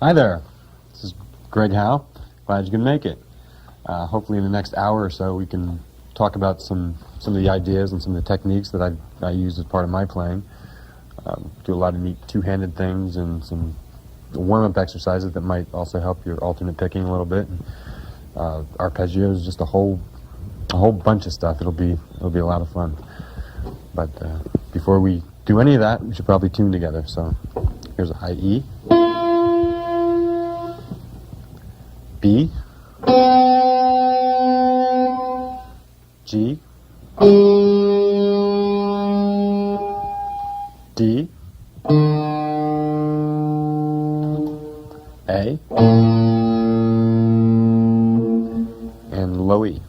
Hi there, this is Greg Howe. Glad you can make it. Hopefully in the next hour or so we can talk about some of the ideas and some of the techniques that I use as part of my playing. Do a lot of neat two-handed things and some warm-up exercises that might also help your alternate picking a little bit. Arpeggios, just a whole bunch of stuff. It'll be a lot of fun. But before we do any of that, we should probably tune together. So here's a high E, B, G, D, A, and low E.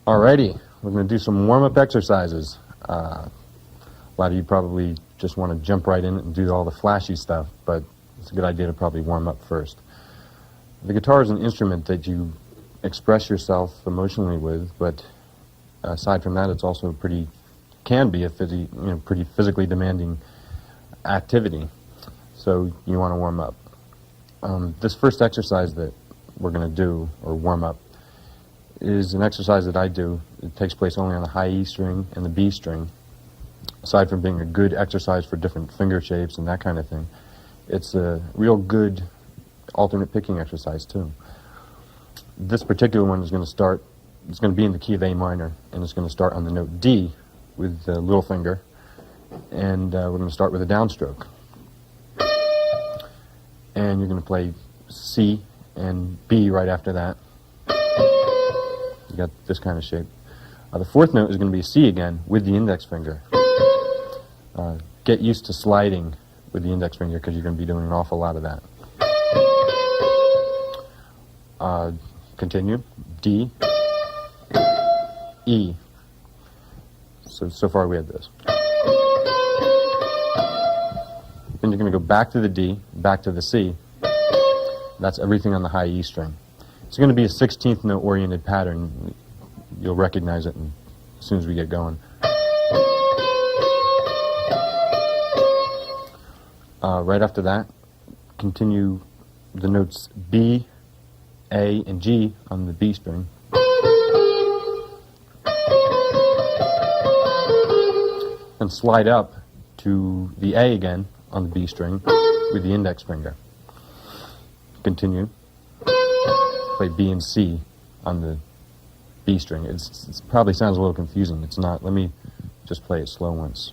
Alrighty, we're going to do some warm-up exercises. A lot of you probably just want to jump right in and do all the flashy stuff, but it's a good idea to probably warm up first. The guitar is an instrument that you express yourself emotionally with, but aside from that, it's also can be a pretty physically demanding activity. So you want to warm up. This first exercise that we're going to do, or warm up, is an exercise that I do. It takes place only on the high E string and the B string. Aside from being a good exercise for different finger shapes and that kind of thing, it's a real good alternate picking exercise too. This particular one is going to be in the key of A minor, and it's going to start on the note D with the little finger, and we're going to start with a downstroke. And you're going to play C and B right after that. You got this kind of shape. The fourth note is going to be a C again with the index finger. Get used to sliding with the index finger because you're going to be doing an awful lot of that. Continue. D, E. So far we have this. Then you're going to go back to the D, back to the C. That's everything on the high E string. It's going to be a 16th note oriented pattern. You'll recognize it as soon as we get going. Right after that, continue the notes B, A, and G on the B string. And slide up to the A again on the B string with the index finger. Continue. Play B and C on the B string. It probably sounds a little confusing. It's not. Let me just play it slow once.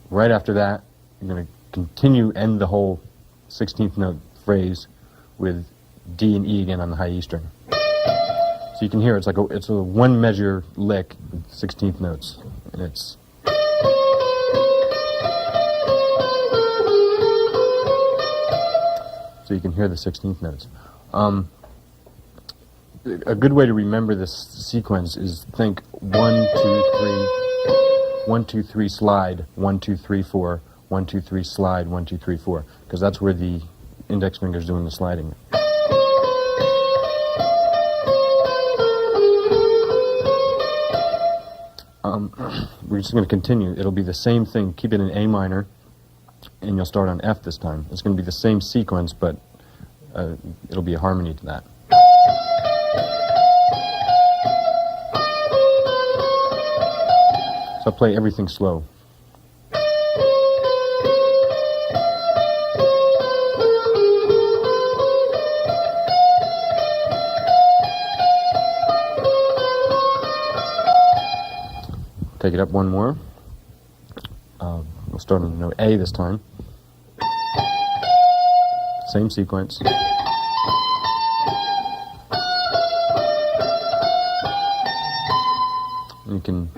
Right after that, you're going to end the whole 16th note phrase with D and E again on the high E string. So you can hear it's a one measure lick with 16th notes, and it's. So you can hear the 16th notes. A good way to remember this sequence is think 1, 2, 3, 1, 2, 3, slide, 1, 2, 3, 4, 1, 2, 3, slide, 1, 2, 3, 4, because that's where the index finger is doing the sliding. We're just going to continue. It'll be the same thing. Keep it in A minor, and you'll start on F this time. It's going to be the same sequence, but it'll be a harmony to that. So I'll play everything slow. Take it up one more. We'll start on the note A this time. Same sequence. You can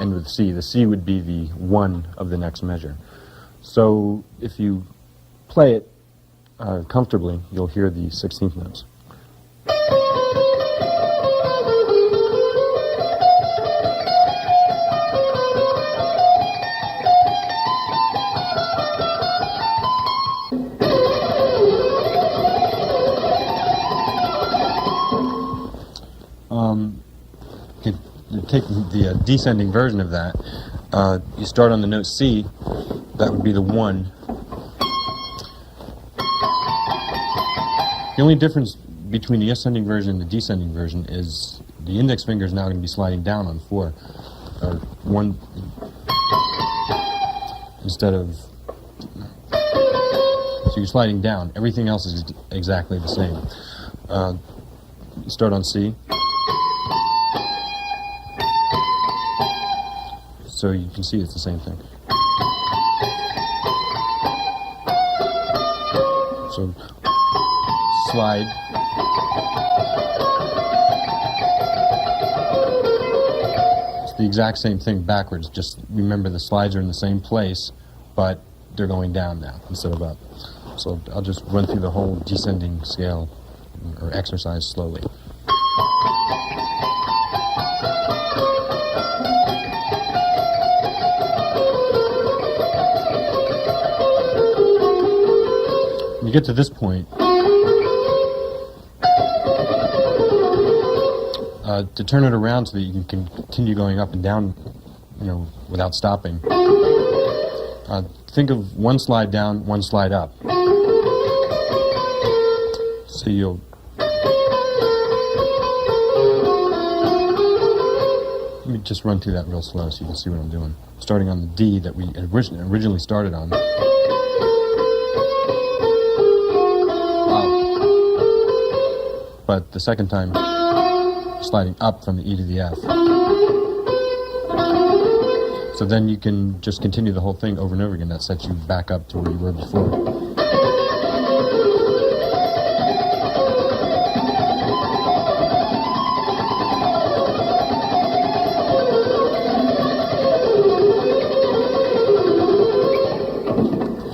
end with C. The C would be the 1 of the next measure. So if you play it comfortably, you'll hear the 16th notes. You take the descending version of that. You start on the note C. That would be the 1. The only difference between the ascending version and the descending version is the index finger is now going to be sliding down on 4. 1 instead of... So you're sliding down. Everything else is exactly the same. You start on C. So you can see it's the same thing. So slide. It's the exact same thing backwards. Just remember the slides are in the same place, but they're going down now instead of up. So I'll just run through the whole descending scale or exercise slowly. When you get to this point, to turn it around so that you can continue going up and down, without stopping, think of one slide down, one slide up. So you'll... Let me just run through that real slow so you can see what I'm doing. Starting on the D that we originally started on. But the second time, sliding up from the E to the F. So then you can just continue the whole thing over and over again. That sets you back up to where you were before.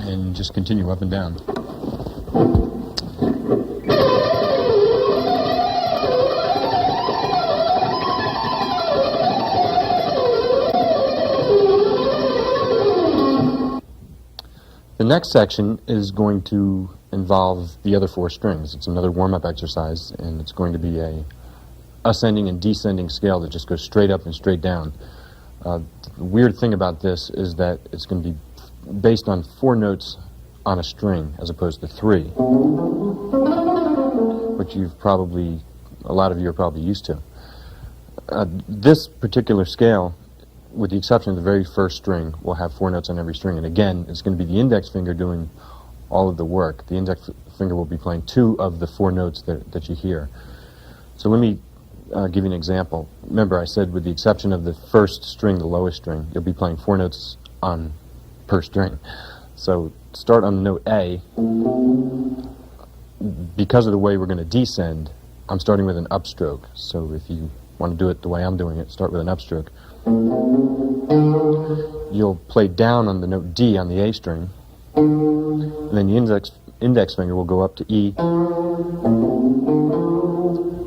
And just continue up and down. The next section is going to involve the other 4 strings. It's another warm-up exercise, and it's going to be a ascending and descending scale that just goes straight up and straight down. The weird thing about this is that it's going to be based on 4 notes on a string as opposed to 3, which a lot of you are probably used to. This particular scale, with the exception of the very first string, will have 4 notes on every string. And again, it's going to be the index finger doing all of the work. The index finger will be playing 2 of the 4 notes that you hear. So let me give you an example. Remember, I said with the exception of the first string, the lowest string, you'll be playing 4 notes per string. So start on the note A. Because of the way we're going to descend, I'm starting with an upstroke. So if you want to do it the way I'm doing it, start with an upstroke. You'll play down on the note D on the A string, and then the index finger will go up to E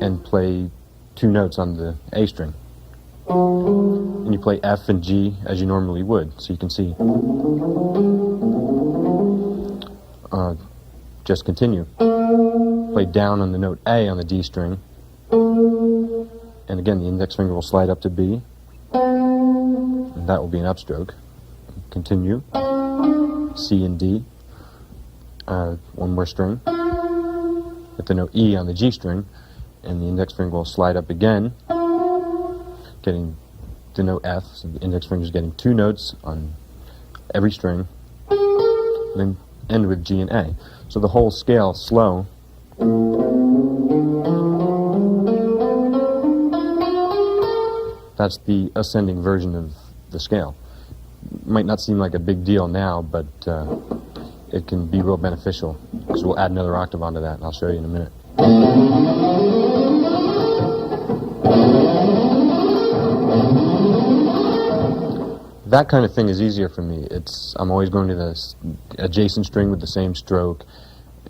and play 2 notes on the A string. And you play F and G as you normally would, so you can see. Just continue. Play down on the note A on the D string, and again the index finger will slide up to B. And that will be an upstroke. Continue. C and D. 1 more string. Hit the note E on the G string, and the index finger will slide up again, getting the note F. So the index finger is getting 2 notes on every string. Then end with G and A. So the whole scale slow. That's the ascending version of the scale. Might not seem like a big deal now, but it can be real beneficial, because we'll add another octave onto that, and I'll show you in a minute. That kind of thing is easier for me. I'm always going to the adjacent string with the same stroke,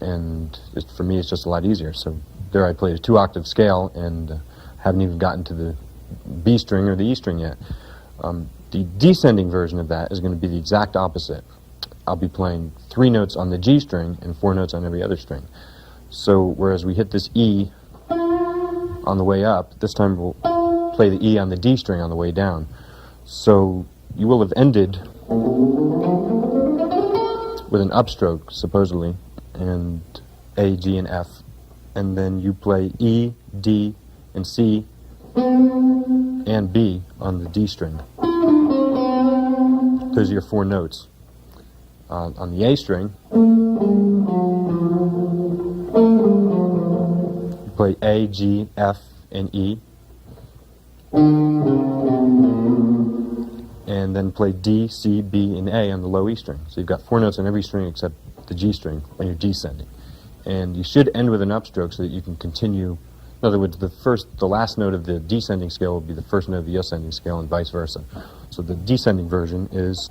and for me it's just a lot easier. So there I played a 2-octave scale and haven't even gotten to the B string or the E string yet. The descending version of that is going to be the exact opposite. I'll be playing 3 notes on the G string and 4 notes on every other string. So whereas we hit this E on the way up. This time we'll play the E on the D string on the way down. So you will have ended with an upstroke, supposedly, and A, G, and F. And then you play E, D, and C, and B on the D string. Those are your 4 notes. On the A string, you play A, G, F, and E. And then play D, C, B, and A on the low E string. So you've got 4 notes on every string except the G string when you're descending. And you should end with an upstroke so that you can continue. In other words, the last note of the descending scale will be the first note of the ascending scale, and vice versa. So the descending version is.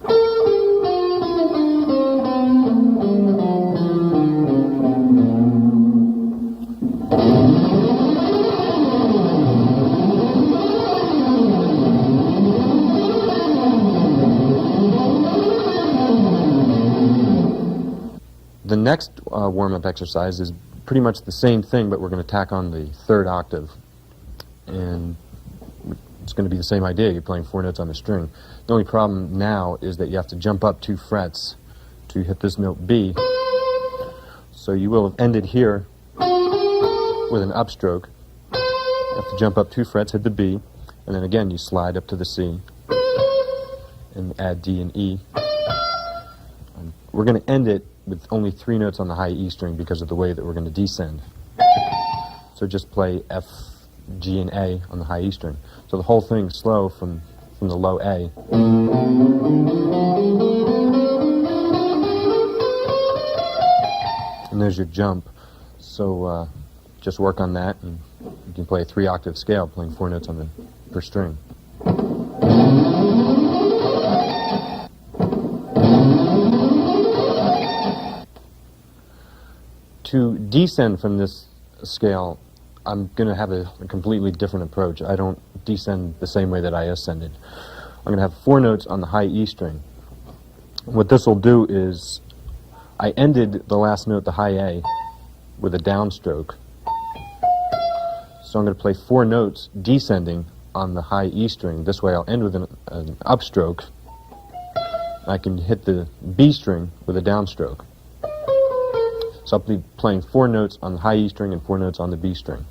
The next warm-up exercise is pretty much the same thing, but we're going to tack on the 3rd octave. And it's going to be the same idea. You're playing 4 notes on a string. The only problem now is that you have to jump up 2 frets to hit this note B. So you will have ended here with an upstroke. You have to jump up 2 frets, hit the B, and then again you slide up to the C and add D and E. And we're going to end it with only 3 notes on the high E string because of the way that we're going to descend. So just play F, G, and A on the high E string. So the whole thing's slow from the low A. And there's your jump. So just work on that, and you can play a 3-octave scale, playing 4 notes on the per string. To descend from this scale, I'm going to have a completely different approach. I don't descend the same way that I ascended. I'm going to have 4 notes on the high E string. What this will do is, I ended the last note, the high A, with a downstroke. So I'm going to play 4 notes descending on the high E string. This way I'll end with an upstroke. I can hit the B string with a downstroke. So I'll be playing 4 notes on the high E string and 4 notes on the B string.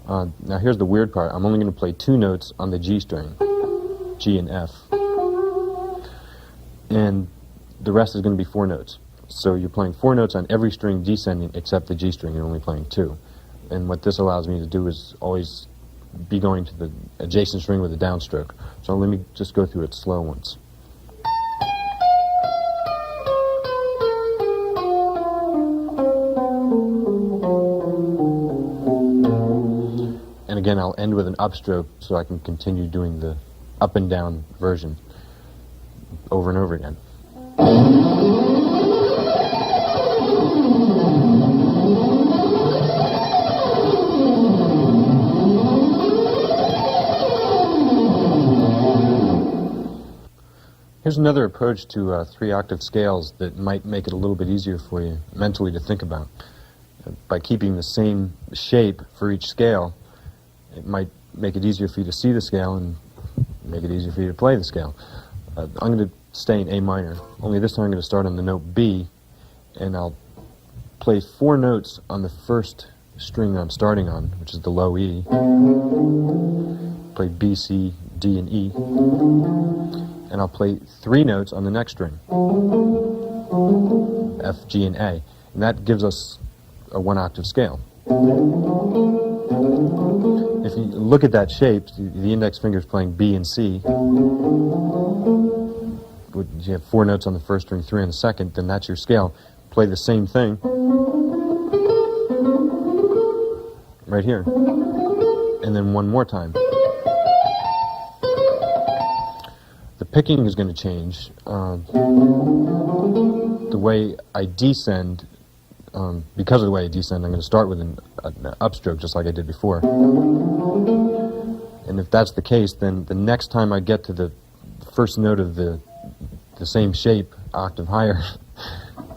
Now here's the weird part. I'm only going to play 2 notes on the G string, G and F. And the rest is going to be 4 notes. So you're playing 4 notes on every string descending except the G string. You're only playing 2. And what this allows me to do is always be going to the adjacent string with a downstroke. So let me just go through it slow once. And again, I'll end with an upstroke so I can continue doing the up and down version over and over again. Here's another approach to 3-octave scales that might make it a little bit easier for you mentally to think about. By keeping the same shape for each scale, it might make it easier for you to see the scale and make it easier for you to play the scale. I'm going to stay in A minor, only this time I'm going to start on the note B, and I'll play 4 notes on the first string that I'm starting on, which is the low E. Play B, C, D, and E. And I'll play 3 notes on the next string, F, G, and A. And that gives us a 1-octave scale. If you look at that shape, the index finger is playing B and C. You have 4 notes on the first string, 3 on the second, then that's your scale. Play the same thing right here. And then one more time. The picking is going to change. The way I descend, because of the way I descend, I'm going to start with an upstroke just like I did before. And if that's the case, then the next time I get to the first note of the same shape, octave higher,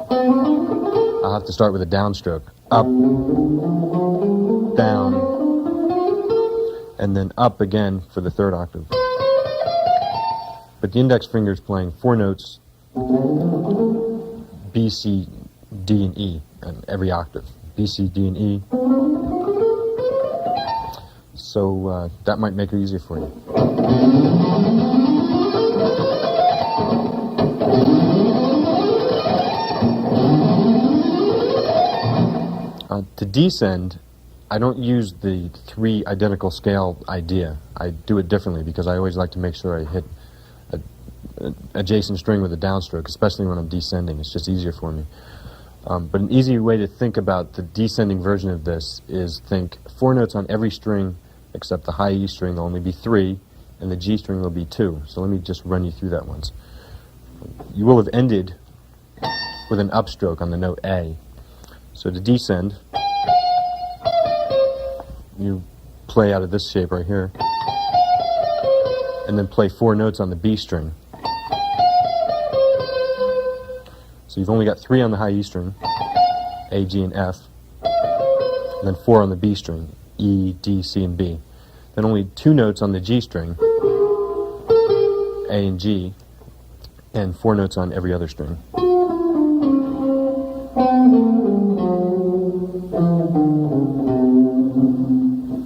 I'll have to start with a downstroke. up, down, and then up again for the third octave. But the index finger is playing 4 notes, B, C, D, and E, on every octave. B, C, D, and E. So that might make it easier for you. To descend, I don't use the 3 identical scale idea. I do it differently because I always like to make sure I hit an adjacent string with a downstroke, especially when I'm descending. It's just easier for me. But an easy way to think about the descending version of this is think 4 notes on every string except the high E string. There'll only be 3, and the G string will be 2. So let me just run you through that once. You will have ended with an upstroke on the note A. So to descend, you play out of this shape right here, and then play 4 notes on the B string. So you've only got 3 on the high E string, A, G, and F, and then 4 on the B string, E, D, C, and B. Then only 2 notes on the G string, A and G, and 4 notes on every other string.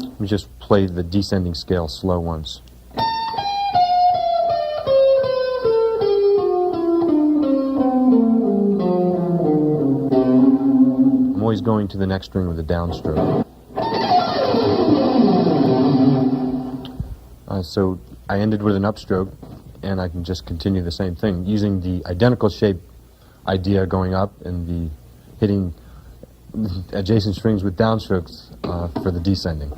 Let me just play the descending scale slow once. I'm always going to the next string with a downstroke. So I ended with an upstroke, and I can just continue the same thing using the identical shape idea going up and the hitting adjacent strings with downstrokes for the descending.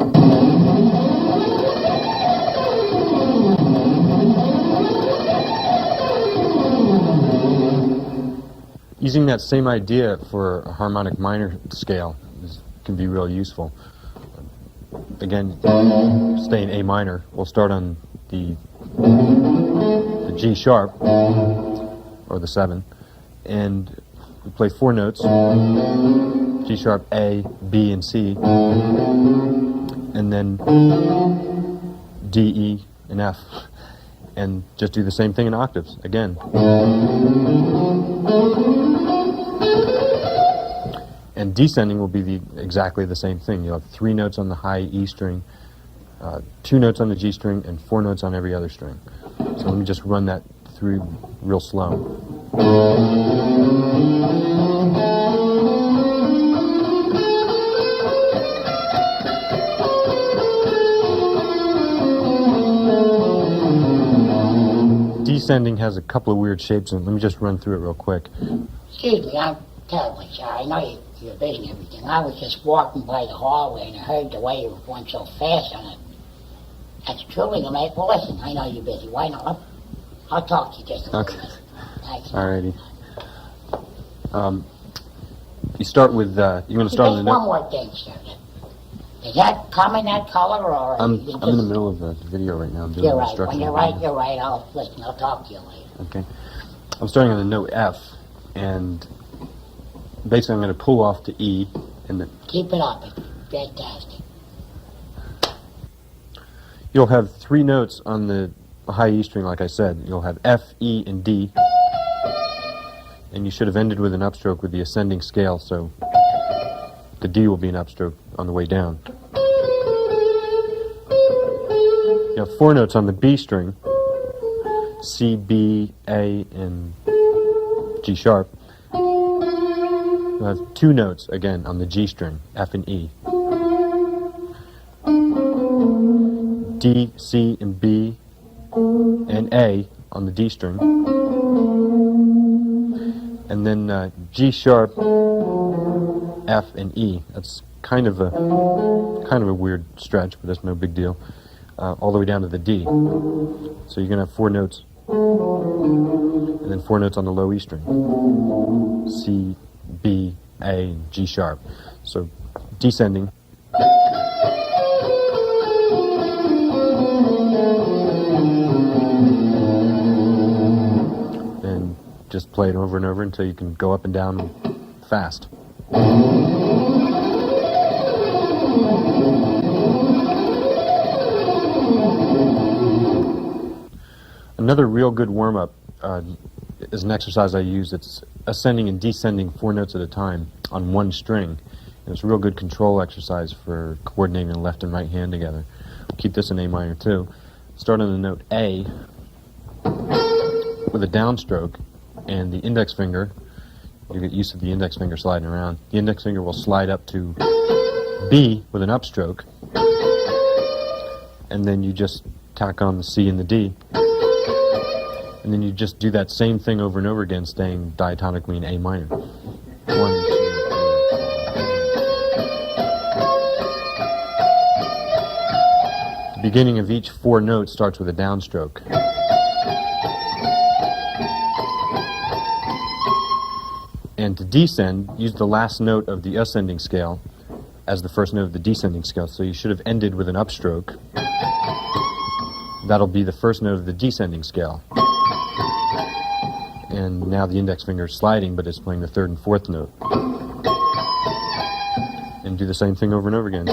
Using that same idea for a harmonic minor scale can be real useful. Again, stay in A minor. We'll start on the G sharp, or the 7, and we play 4 notes, G sharp, A, B, and C, and then D, E, and F, and just do the same thing in octaves, again. And descending will be exactly the same thing. You'll have 3 notes on the high E string, 2 notes on the G string, and 4 notes on every other string. So let me just run that through real slow. Descending has a couple of weird shapes, and let me just run through it real quick. Excuse me, I'm terribly sorry. I know you're busy and everything. I was just walking by the hallway and I heard the way you were going so fast on it. That's truly the mate. Well, listen, I know you're busy. Why not? I'll talk to you just a little bit. Thanks. Alrighty. You start with, you're going to start on the one more thing, sir. Does that come in that color, or... I'm in the middle of a video right now. I'm doing you're right. instruction. When you're right, you're right. I'll listen. I'll talk to you later. Okay. I'm starting on the note F, and basically I'm going to pull off to E, and then... Keep it up. It's fantastic. You'll have 3 notes on the high E string, like I said. You'll have F, E, and D, and you should have ended with an upstroke with the ascending scale, so the D will be an upstroke on the way down. You have 4 notes on the B string, C, B, A, and G sharp. You'll have 2 notes, again, on the G string, F and E. D, C, and B, and A on the D string. And then G sharp, F, and E. That's kind of a weird stretch, but that's no big deal. All the way down to the D. So you're going to have 4 notes, and then 4 notes on the low E string. C, B, A, and G sharp. So descending. And just play it over and over until you can go up and down fast. Another real good warm-up is an exercise I use. It's ascending and descending 4 notes at a time on one string. And it's a real good control exercise for coordinating the left and right hand together. Keep this in A minor too. Start on the note A with a downstroke, and the index finger, you get used to the index finger sliding around, the index finger will slide up to B with an upstroke, and then you just tack on the C and the D. And then you just do that same thing over and over again, staying diatonically in A minor. 1, 2, 3. The beginning of each 4 notes starts with a downstroke. And to descend, use the last note of the ascending scale as the first note of the descending scale. So you should have ended with an upstroke. That'll be the first note of the descending scale. And now the index finger is sliding, but it's playing the 3rd and 4th note. And do the same thing over and over again.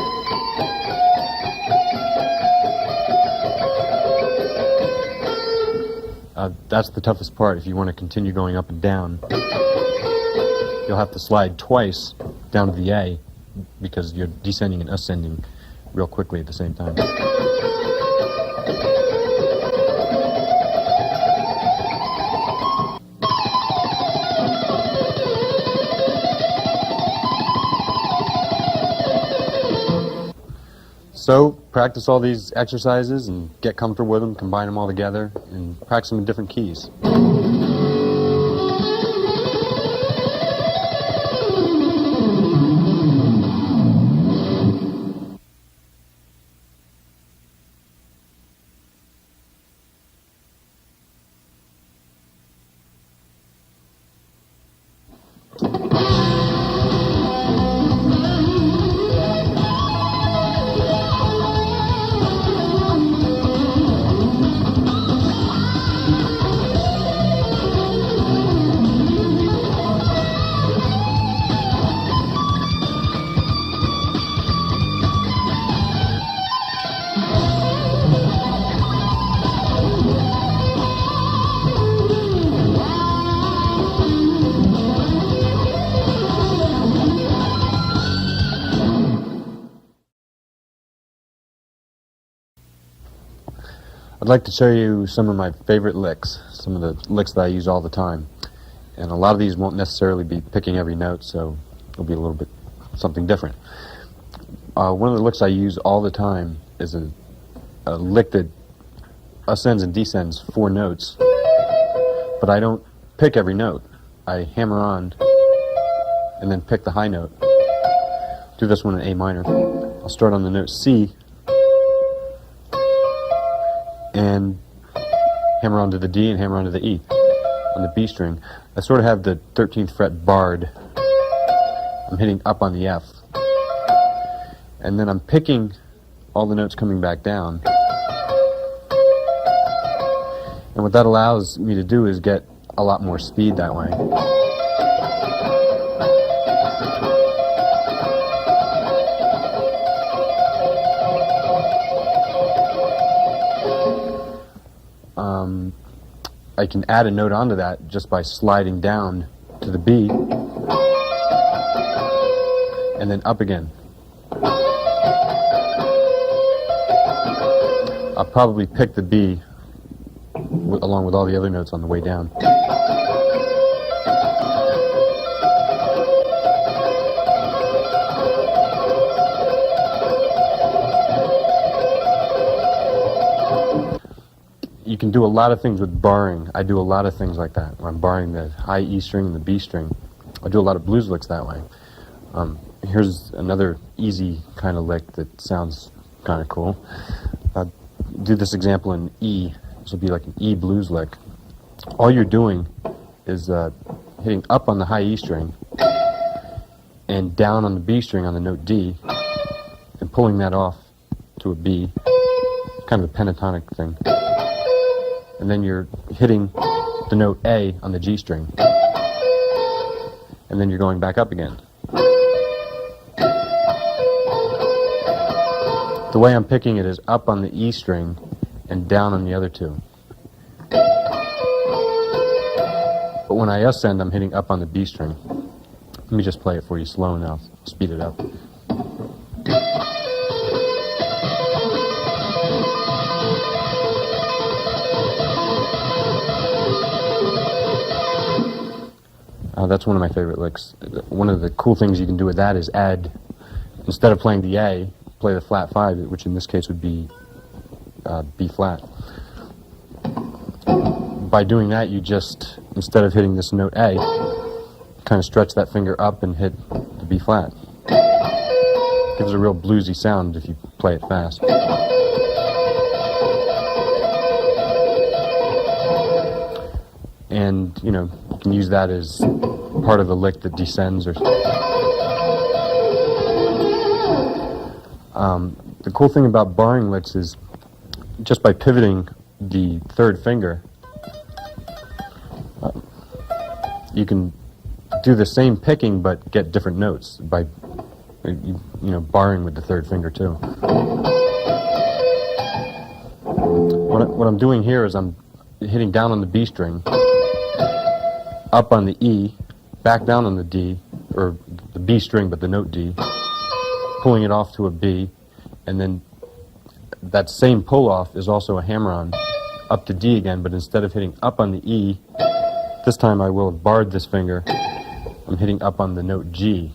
That's the toughest part. If you want to continue going up and down, you'll have to slide twice down to the A, because you're descending and ascending real quickly at the same time. So, practice all these exercises and get comfortable with them, combine them all together, and practice them in different keys. I'd like to show you some of my favorite licks, some of the licks that I use all the time. And a lot of these won't necessarily be picking every note, so it'll be a little bit something different. One of the licks I use all the time is a lick that ascends and descends 4 notes, but I don't pick every note. I hammer on and then pick the high note. Do this one in A minor. I'll start on the note C and hammer onto the D and hammer onto the E on the B string. I sort of have the 13th fret barred. I'm hitting up on the F. And then I'm picking all the notes coming back down. And what that allows me to do is get a lot more speed that way. I can add a note onto that just by sliding down to the B and then up again. I'll probably pick the B along with all the other notes on the way down. You can do a lot of things with barring. I do a lot of things like that. I'm barring the high E string and the B string. I do a lot of blues licks that way. Here's another easy kind of lick that sounds kind of cool. I'll do this example in E. This will be like an E blues lick. All you're doing is hitting up on the high E string and down on the B string on the note D and pulling that off to a B, kind of a pentatonic thing. And then you're hitting the note A on the G string. And then you're going back up again. The way I'm picking it is up on the E string and down on the other two. when I ascend, I'm hitting up on the B string. Let me just play it for you slow and I'll speed it up. That's one of my favorite licks. One of the cool things you can do with that is add, instead of playing the A, play the flat 5, which in this case would be B flat. By doing that, you just, instead of hitting this note A, kind of stretch that finger up and hit the B flat. Gives a real bluesy sound if you play it fast. And, you know, you can use that as part of the lick that descends. Or the cool thing about barring licks is just by pivoting the third finger, you can do the same picking but get different notes by you know, barring with the third finger too. What I'm doing here is I'm hitting down on the B string, up on the E, back down on the D, or the B string but the note D, pulling it off to a B, and then that same pull off is also a hammer-on up to D again, but instead of hitting up on the E, this time I will have barred this finger. I'm hitting up on the note G.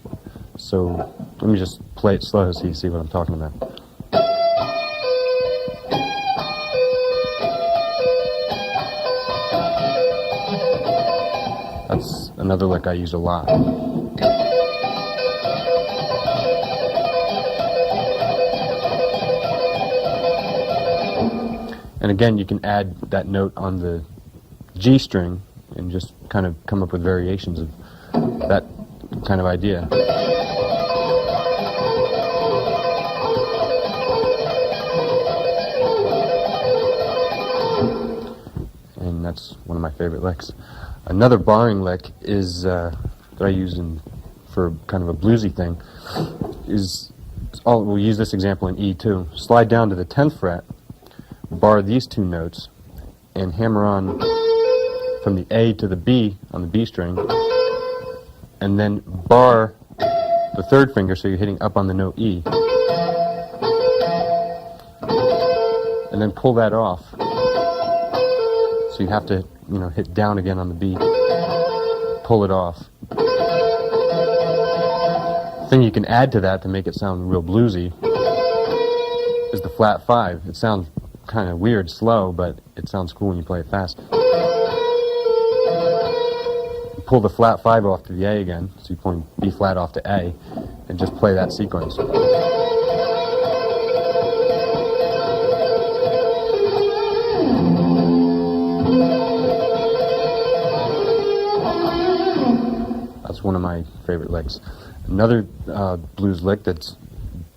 So let me just play it slow so you see what I'm talking about. That's another lick I use a lot. And again, you can add that note on the G string and just kind of come up with variations of that kind of idea. And that's one of my favorite licks. Another barring lick is that I use for kind of a bluesy thing is, we'll use this example in E too. Slide down to the 10th fret, bar these two notes, and hammer on from the A to the B on the B string, and then bar the third finger so you're hitting up on the note E, and then pull that off. So you have to, you know, hit down again on the B, pull it off. The thing you can add to that to make it sound real bluesy is the flat 5. It sounds kind of weird, slow, but it sounds cool when you play it fast. Pull the flat 5 off to the A again, so you're pulling B flat off to A, and just play that sequence. That's one of my favorite licks. Another blues lick that's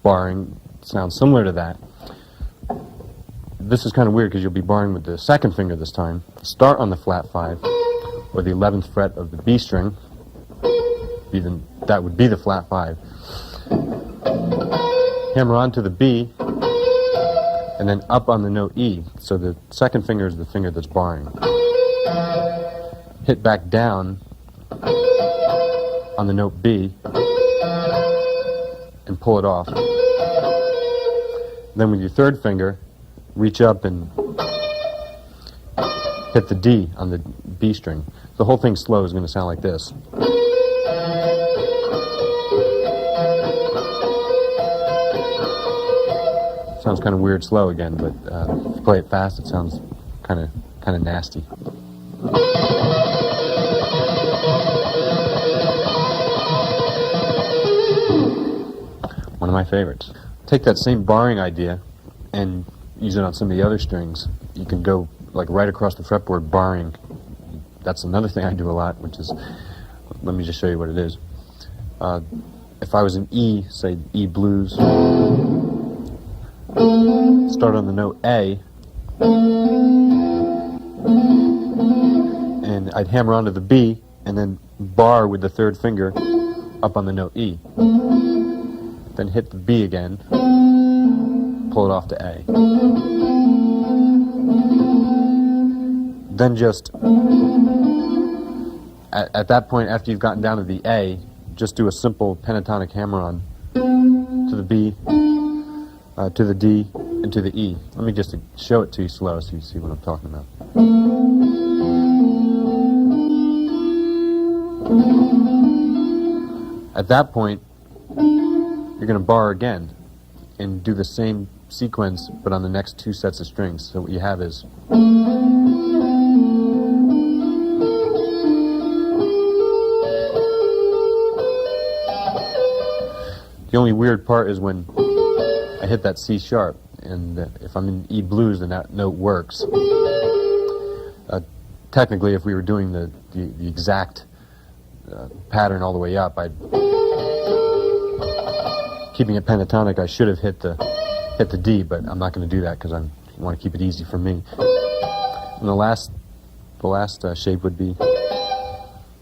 barring sounds similar to that. This is kind of weird because you'll be barring with the second finger this time. Start on the flat 5, or the 11th fret of the B string. That would be the flat 5. Hammer on to the B, and then up on the note E. So the second finger is the finger that's barring. Hit back down on the note B, and pull it off. Then with your third finger, reach up and hit the D on the B string. The whole thing slow is going to sound like this. Sounds kind of weird slow again, but if you play it fast, it sounds kind of nasty. One of my favorites. Take that same barring idea and use it on some of the other strings. You can go like right across the fretboard barring. That's another thing I do a lot, which is, let me just show you what it is. If I was in E, say E blues, start on the note A, and I'd hammer onto the B, and then bar with the third finger up on the note E. Then hit the B again, pull it off to A. Then just At that point, after you've gotten down to the A, just do a simple pentatonic hammer-on to the B, to the D, and to the E. Let me just show it to you slow so you see what I'm talking about. At that point, you're going to bar again and do the same sequence, but on the next 2 sets of strings. So what you have is... The only weird part is when I hit that C sharp, and if I'm in E blues, then that note works. Technically, if we were doing the exact pattern all the way up, keeping it pentatonic, I should have hit the D, but I'm not going to do that because I want to keep it easy for me. And the last shape would be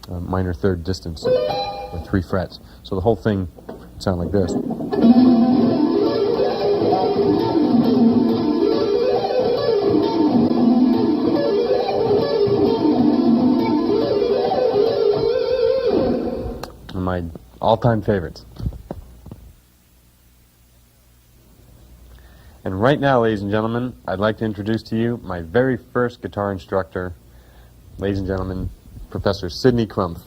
minor third distance with 3 frets. So the whole thing would sound like this. My all-time favorites. And right now, ladies and gentlemen, I'd like to introduce to you my very first guitar instructor, ladies and gentlemen, Professor Sidney Crumpf.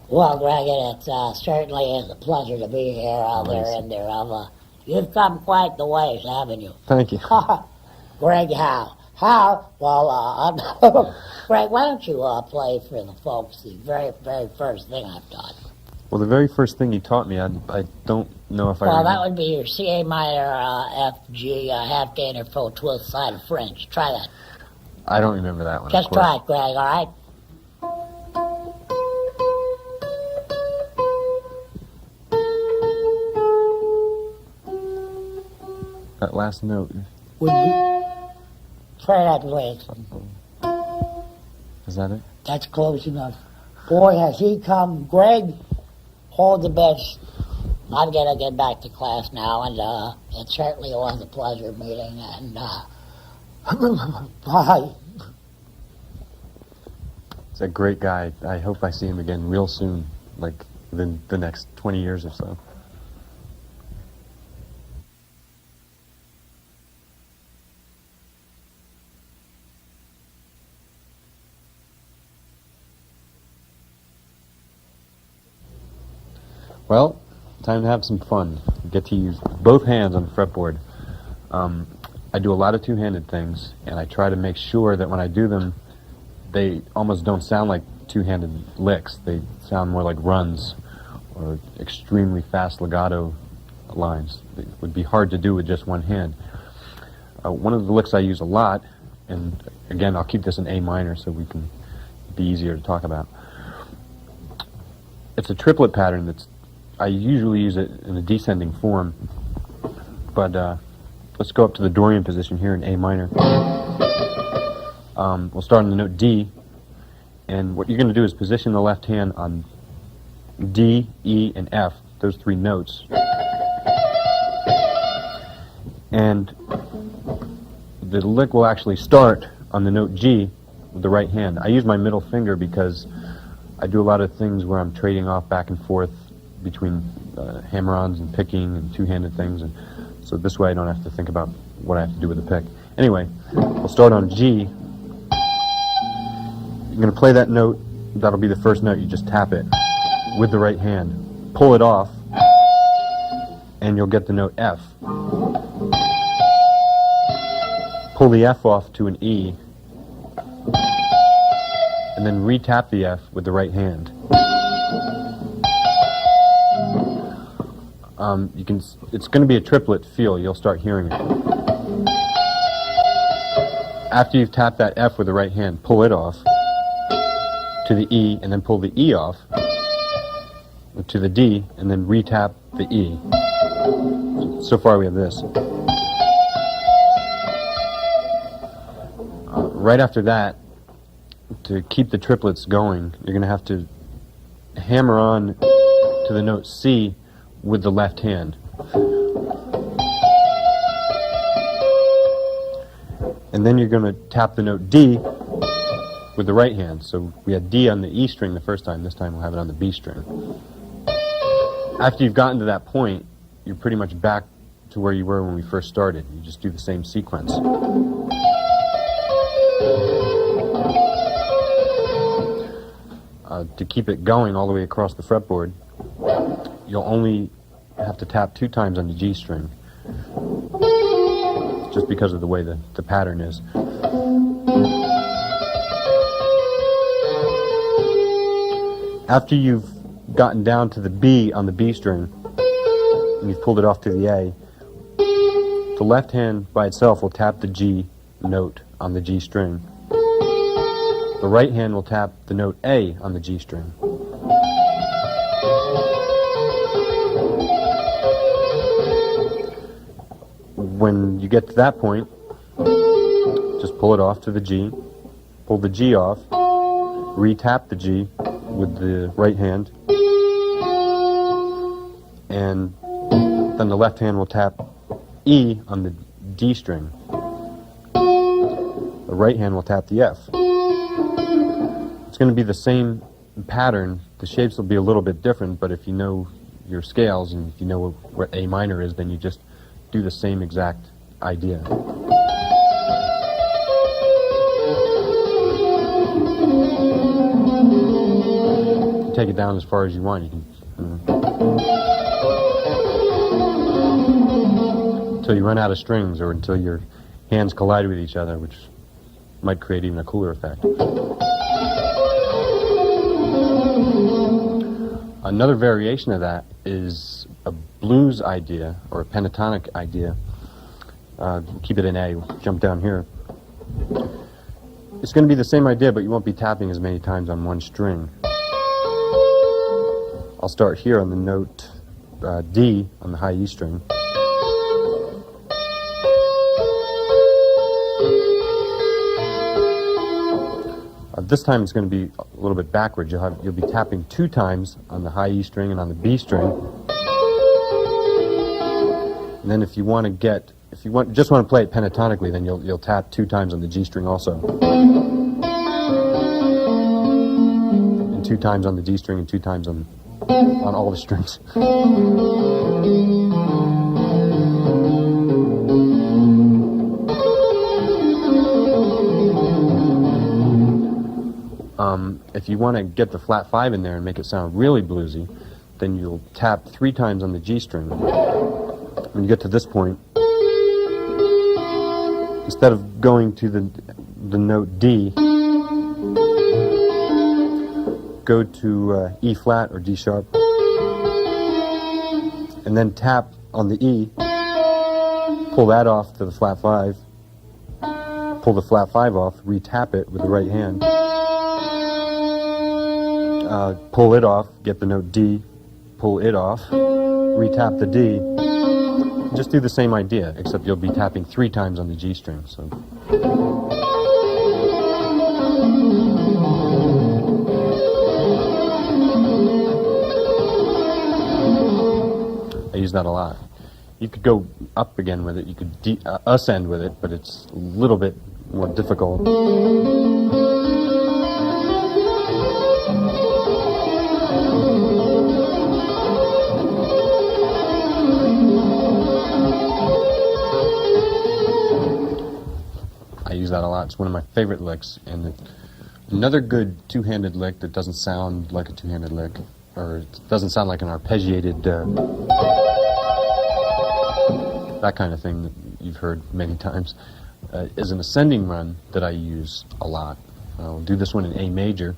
Well, Greg, it certainly is a pleasure to be here out there in there. You've come quite the ways, haven't you? Thank you. Greg Howe. Howe? Well, Greg, why don't you play for the folks the very, very first thing I've taught? Well, the very first thing you taught me, I don't know if I remember. Well, that would be your C minor, F, G, half gainer, full twelfth side of French. Try that. I don't remember that one. Just try it, Greg, all right? That last note. Would be... Try that, Leson. Is that it? That's close enough. Boy, has he come. Greg, hold the best. I'm going to get back to class now, and it certainly was a pleasure meeting, and bye. He's a great guy. I hope I see him again real soon, like within the next 20 years or so. Well, time to have some fun. Get to use both hands on the fretboard. I do a lot of two-handed things, and I try to make sure that when I do them, they almost don't sound like two-handed licks. They sound more like runs or extremely fast legato lines. It would be hard to do with just one hand. One of the licks I use a lot, and again, I'll keep this in A minor so we can be easier to talk about. It's a triplet pattern that's I usually use it in a descending form, but let's go up to the Dorian position here in A minor. We'll start on the note D, and what you're going to do is position the left hand on D, E, and F, those 3 notes. And the lick will actually start on the note G with the right hand. I use my middle finger because I do a lot of things where I'm trading off back and forth between hammer-ons and picking and two-handed things, and so this way I don't have to think about what I have to do with the pick. Anyway, we'll start on G. You're going to play that note. That'll be the first note. You just tap it with the right hand. Pull it off, and you'll get the note F. Pull the F off to an E, and then re-tap the F with the right hand. It's going to be a triplet feel. You'll start hearing it. After you've tapped that F with the right hand, pull it off to the E, and then pull the E off to the D, and then re-tap the E. So far we have this. Right after that, to keep the triplets going, you're going to have to hammer on to the note C with the left hand. And then you're going to tap the note D with the right hand. So we had D on the E string the first time. This time we'll have it on the B string. After you've gotten to that point, you're pretty much back to where you were when we first started. You just do the same sequence. To keep it going all the way across the fretboard, you'll only have to tap 2 times on the G string, just because of the way the pattern is. After you've gotten down to the B on the B string, and you've pulled it off to the A, the left hand by itself will tap the G note on the G string. The right hand will tap the note A on the G string. When you get to that point, just pull it off to the G, pull the G off, re-tap the G with the right hand, and then the left hand will tap E on the D string. The right hand will tap the F. It's going to be the same pattern. The shapes will be a little bit different, but if you know your scales and if you know what A minor is, then you just do the same exact idea. Take it down as far as you want. You can, until you run out of strings, or until your hands collide with each other, which might create even a cooler effect. Another variation of that is a blues idea, or a pentatonic idea. Keep it in A, jump down here. It's going to be the same idea, but you won't be tapping as many times on one string. I'll start here on the note D on the high E string. This time it's going to be a little bit backwards. You'll be tapping 2 times on the high E string and on the B string. And then if you just want to play it pentatonically, then you'll tap 2 times on the G string also. And 2 times on the D string and 2 times on all the strings. If you want to get the flat 5 in there and make it sound really bluesy, then you'll tap 3 times on the G string. When you get to this point, instead of going to the note D, go to E flat or D sharp, and then tap on the E, pull that off to the flat 5, pull the flat 5 off, re-tap it with the right hand, pull it off, get the note D, pull it off, re-tap the D. Just do the same idea, except you'll be tapping 3 times on the G string. So. I use that a lot. You could go up again with it, you could ascend with it, but it's a little bit more difficult. I use that a lot. It's one of my favorite licks, and another good 2-handed lick that doesn't sound like a 2-handed lick, or it doesn't sound like an arpeggiated that kind of thing that you've heard many times, is an ascending run that I use a lot. I'll do this one in A major.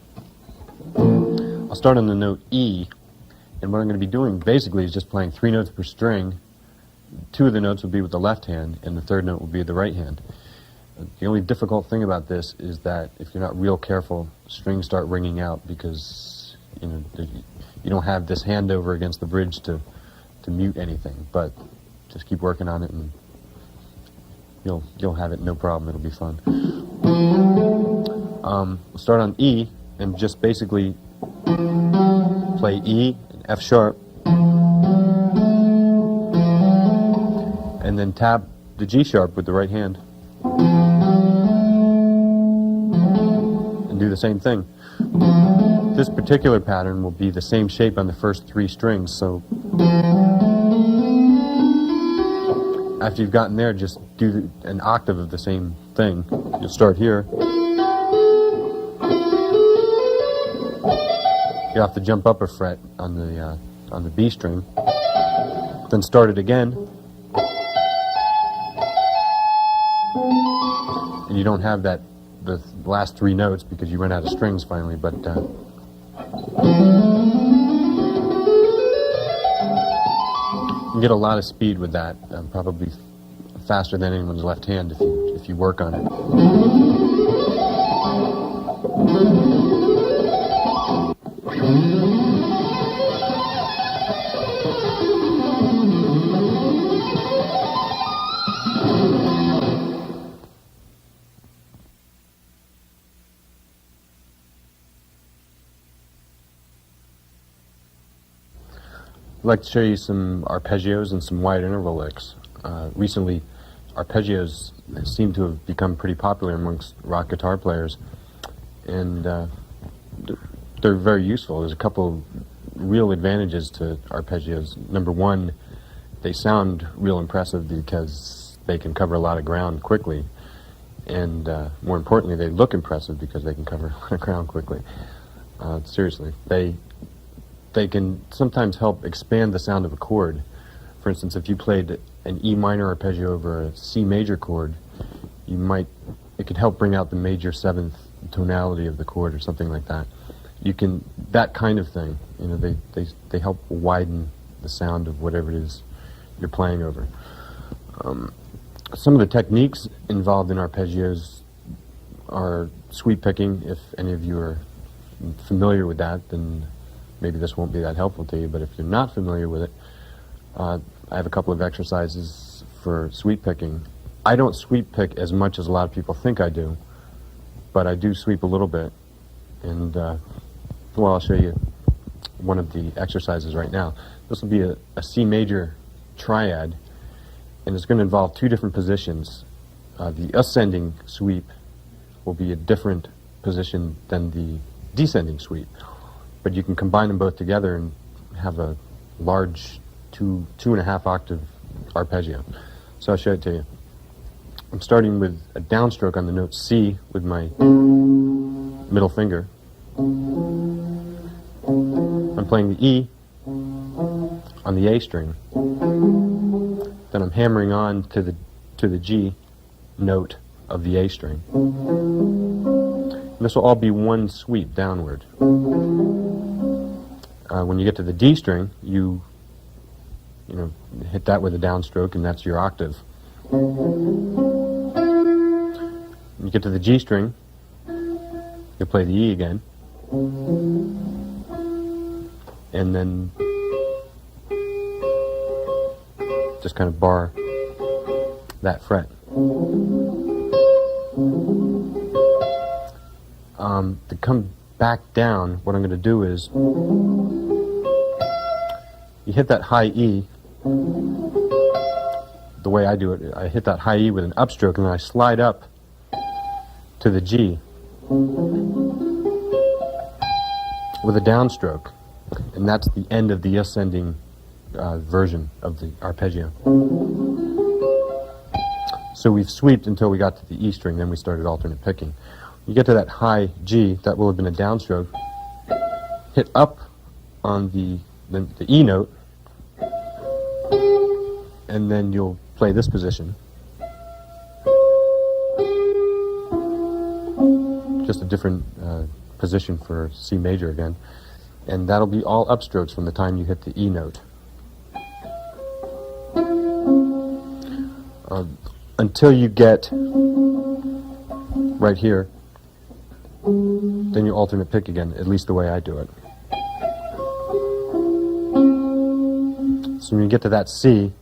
I'll start on the note E, and what I'm going to be doing basically is just playing 3 notes per string. 2 of the notes will be with the left hand, and the 3rd note will be with the right hand. The only difficult thing about this is that if you're not real careful, strings start ringing out because you don't have this hand over against the bridge to mute anything. But just keep working on it, and you'll have it no problem. It'll be fun. We'll start on E and just basically play E and F sharp, and then tap the G sharp with the right hand. And and do the same thing. This particular pattern will be the same shape on the first 3 strings, so after you've gotten there, just do an octave of the same thing. You'll start here. You have to jump up a fret on the B string, then start it again, and you don't have the last 3 notes because you run out of strings finally, but you get a lot of speed with that, probably faster than anyone's left hand if you work on it. I'd like to show you some arpeggios and some wide interval licks. Recently, arpeggios seem to have become pretty popular amongst rock guitar players, and they're very useful. There's a couple real advantages to arpeggios. Number one, they sound real impressive because they can cover a lot of ground quickly, and more importantly, they look impressive because they can cover a lot of ground quickly. Seriously, they can sometimes help expand the sound of a chord. For instance, if you played an E minor arpeggio over a C major chord, it could help bring out the major 7th tonality of the chord or something like that. That kind of thing, they help widen the sound of whatever it is you're playing over. Some of the techniques involved in arpeggios are sweep picking. If any of you are familiar with that, then maybe this won't be that helpful to you, but if you're not familiar with it, I have a couple of exercises for sweep picking. I don't sweep pick as much as a lot of people think I do, but I do sweep a little bit, and I'll show you one of the exercises right now. This will be a C major triad, and it's going to involve 2 different positions. The ascending sweep will be a different position than the descending sweep, but you can combine them both together and have a large 2.5 octave arpeggio. So I'll show it to you. I'm starting with a downstroke on the note C with my middle finger. I'm playing the E on the A string. Then I'm hammering on to the G note of the A string. And this will all be one sweep downward. When you get to the D string, you hit that with a downstroke, and that's your octave. When you get to the G string, you play the E again, and then just kind of bar that fret. To come back down, what I'm going to do is you hit that high E. The way I do it, I hit that high E with an upstroke, and then I slide up to the G with a downstroke, and that's the end of the ascending version of the arpeggio. So we've sweeped until we got to the E string, then we started alternate picking. You get to that high G, that will have been a downstroke. Hit up on the E note, and then you'll play this position. Just a different position for C major again. And that'll be all upstrokes from the time you hit the E note. Until you get right here, then you alternate pick again, at least the way I do it. So when you get to that C,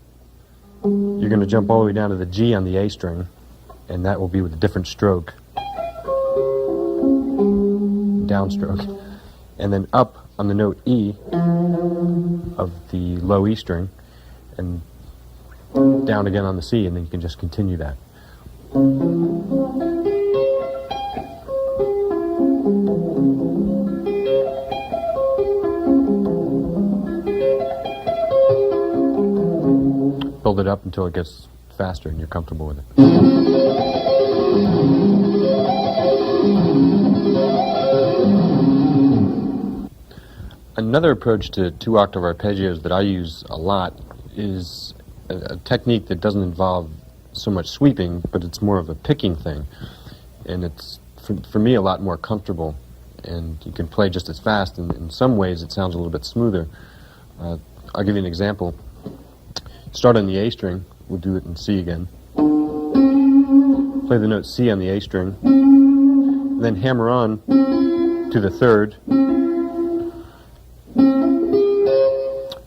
you're going to jump all the way down to the G on the A string, and that will be with a different stroke, downstroke, and then up on the note E of the low E string, and down again on the C, and then you can just continue that. build it up until it gets faster and you're comfortable with it. Another approach to two-octave arpeggios that I use a lot is a technique that doesn't involve so much sweeping, but it's more of a picking thing. And it's, for me, a lot more comfortable. And you can play just as fast, and in some ways it sounds a little bit smoother. I'll give you an example. Start on the A string. We'll do it in C again. Play the note C on the A string. And then hammer on to the third.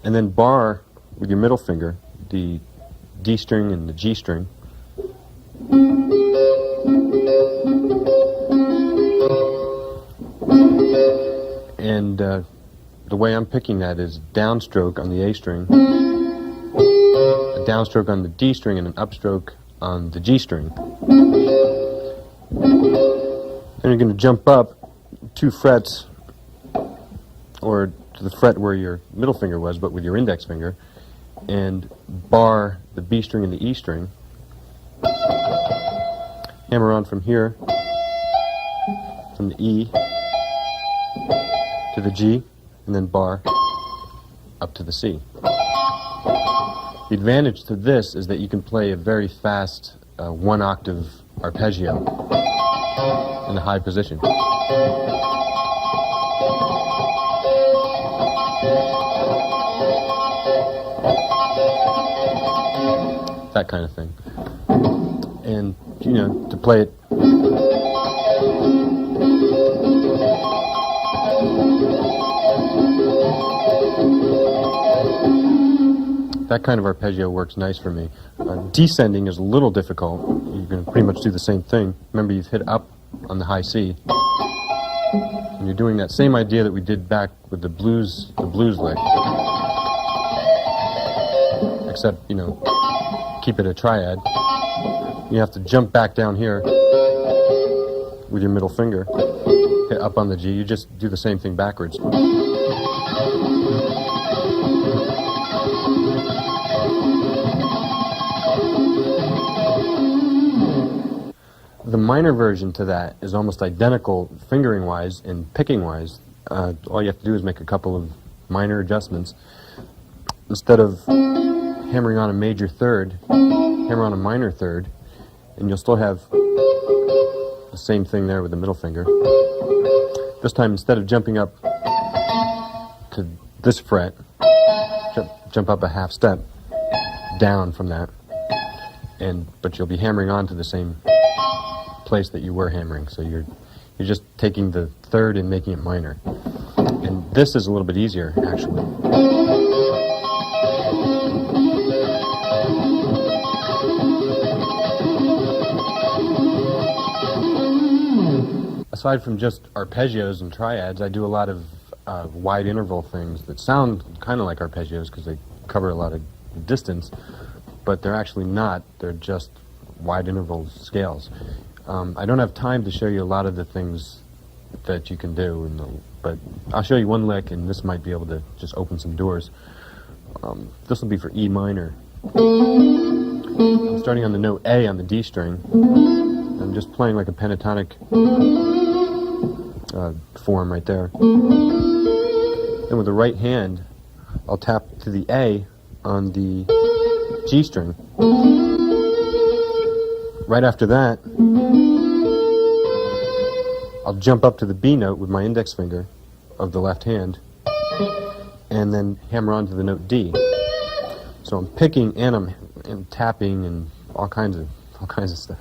And then bar with your middle finger the D string and the G string. And the way I'm picking that is downstroke on the A string, a downstroke on the D string, and an upstroke on the G string. Then you're going to jump up 2 frets, or to the fret where your middle finger was, but with your index finger, and bar the B string and the E string. Hammer on from here, from the E to the G, and then bar up to the C. The advantage to this is that you can play a very fast 1-octave arpeggio in a high position. That kind of thing. And, you know, to play it that kind of arpeggio works nice for me. Descending is a little difficult. You can pretty much do the same thing. Remember, you've hit up on the high C. And you're doing that same idea that we did back with the blues lick. Except, you know, keep it a triad. You have to jump back down here with your middle finger, hit up on the G. You just do the same thing backwards. The minor version to that is almost identical fingering-wise and picking-wise. All you have to do is make a couple of minor adjustments. Instead of hammering on a major third, hammer on a minor third, and you'll still have the same thing there with the middle finger. This time, instead of jumping up to this fret, jump up a half step down from that, but you'll be hammering on to the same place that you were hammering. So you're just taking the third and making it minor. And this is a little bit easier, actually. Aside from just arpeggios and triads, I do a lot of wide interval things that sound kind of like arpeggios because they cover a lot of distance, but they're actually not. They're just wide interval scales. I don't have time to show you a lot of the things that you can do, but I'll show you one lick, and this might be able to just open some doors. This will be for E minor. I'm starting on the note A on the D string. I'm just playing like a pentatonic form right there. Then with the right hand, I'll tap to the A on the G string. Right after that, I'll jump up to the B note with my index finger of the left hand, and then hammer on to the note D. So I'm picking and I'm tapping and all kinds of stuff.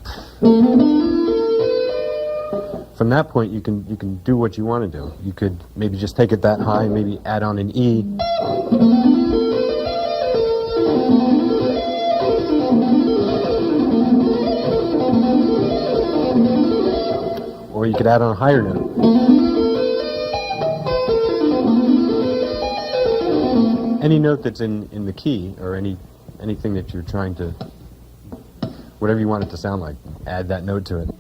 From that point, you can do what you want to do. You could maybe just take it that high, maybe add on an E. Or you could add on a higher note. Any note that's in the key, or anything that you're trying to, whatever you want it to sound like, add that note to it.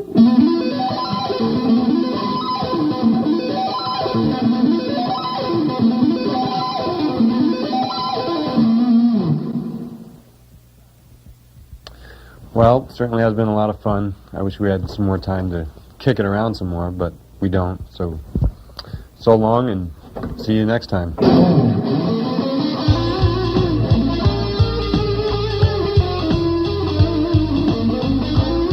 Well, certainly has been a lot of fun. I wish we had some more time to kick it around some more, but we don't. So long, and see you next time.